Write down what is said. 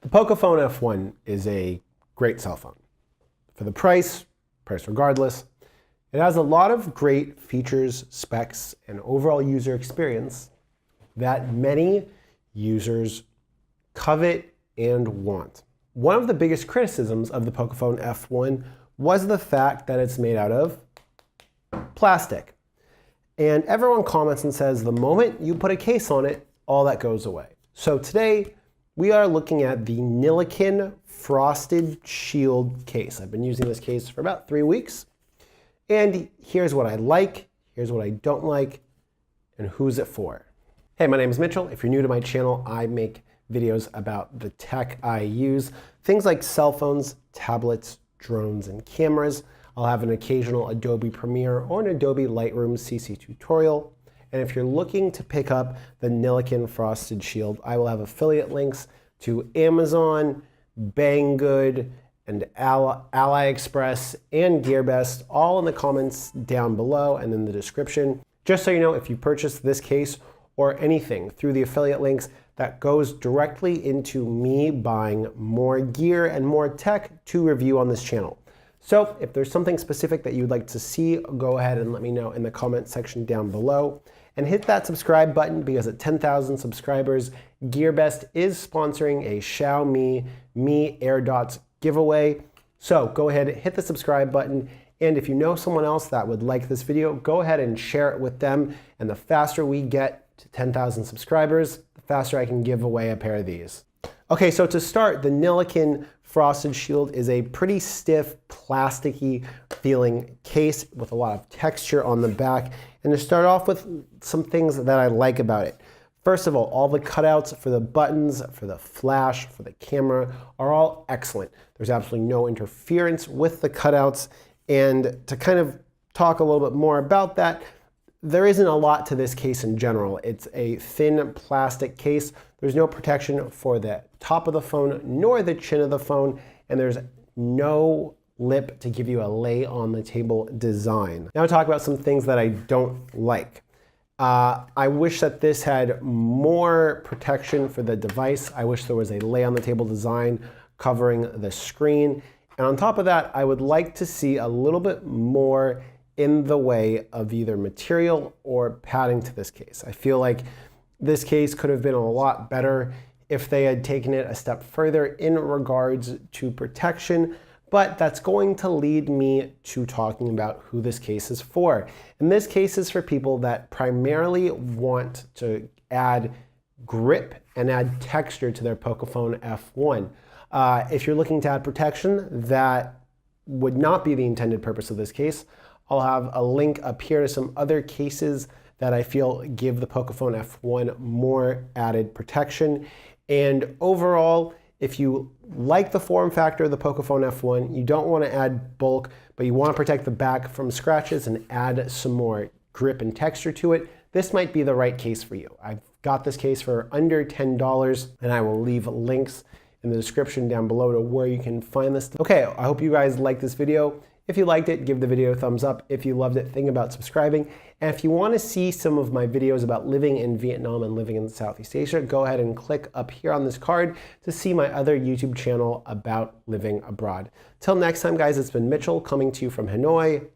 The Pocophone F1 is a great cell phone. For the price regardless, it has a lot of great features, specs, and overall user experience that many users covet and want. One of the biggest criticisms of the Pocophone F1 was the fact that it's made out of plastic. And everyone comments and says the moment you put a case on it, all that goes away. So today, we are looking at the Nillkin Frosted Shield case. I've been using this case for about 3 weeks. And here's what I like, here's what I don't like, and who's it for. Hey, my name is Mitchell. If you're new to my channel, I make videos about the tech I use. Things like cell phones, tablets, drones, and cameras. I'll have an occasional Adobe Premiere or an Adobe Lightroom CC tutorial. And if you're looking to pick up the Nillkin Frosted Shield, I will have affiliate links to Amazon, Banggood, and AliExpress, and GearBest, all in the comments down below and in the description. Just so you know, if you purchase this case or anything through the affiliate links, that goes directly into me buying more gear and more tech to review on this channel. So if there's something specific that you'd like to see, go ahead and let me know in the comment section down below. And hit that subscribe button because at 10,000 subscribers, GearBest is sponsoring a Xiaomi Mi AirDots giveaway. So go ahead, hit the subscribe button. And if you know someone else that would like this video, go ahead and share it with them. And the faster we get to 10,000 subscribers, the faster I can give away a pair of these. Okay, so to start, the Nillkin Frosted Shield is a pretty stiff, plasticky feeling case with a lot of texture on the back. And to start off with some things that I like about it. First of all the cutouts for the buttons, for the flash, for the camera are all excellent. There's absolutely no interference with the cutouts. And to kind of talk a little bit more about that, there isn't a lot to this case in general. It's a thin plastic case. There's no protection for the top of the phone nor the chin of the phone, and there's no lip to give you a lay on the table design. Now I'll talk about some things that I don't like. I wish that this had more protection for the device. I wish there was a lay on the table design covering the screen. And on top of that, I would like to see a little bit more in the way of either material or padding to this case. I feel like this case could have been a lot better if they had taken it a step further in regards to protection, but that's going to lead me to talking about who this case is for. And this case is for people that primarily want to add grip and add texture to their Pocophone F1. If you're looking to add protection, that would not be the intended purpose of this case. I'll have a link up here to some other cases that I feel give the Pocophone F1 more added protection. And overall, if you like the form factor of the Pocophone F1, you don't want to add bulk, but you want to protect the back from scratches and add some more grip and texture to it, this might be the right case for you. I've got this case for under $10, and I will leave links in the description down below to where you can find this. Okay, I hope you guys liked this video. If you liked it, give the video a thumbs up. If you loved it, think about subscribing. And if you want to see some of my videos about living in Vietnam and living in Southeast Asia, go ahead and click up here on this card to see my other YouTube channel about living abroad. Till next time, guys, it's been Mitchell coming to you from Hanoi.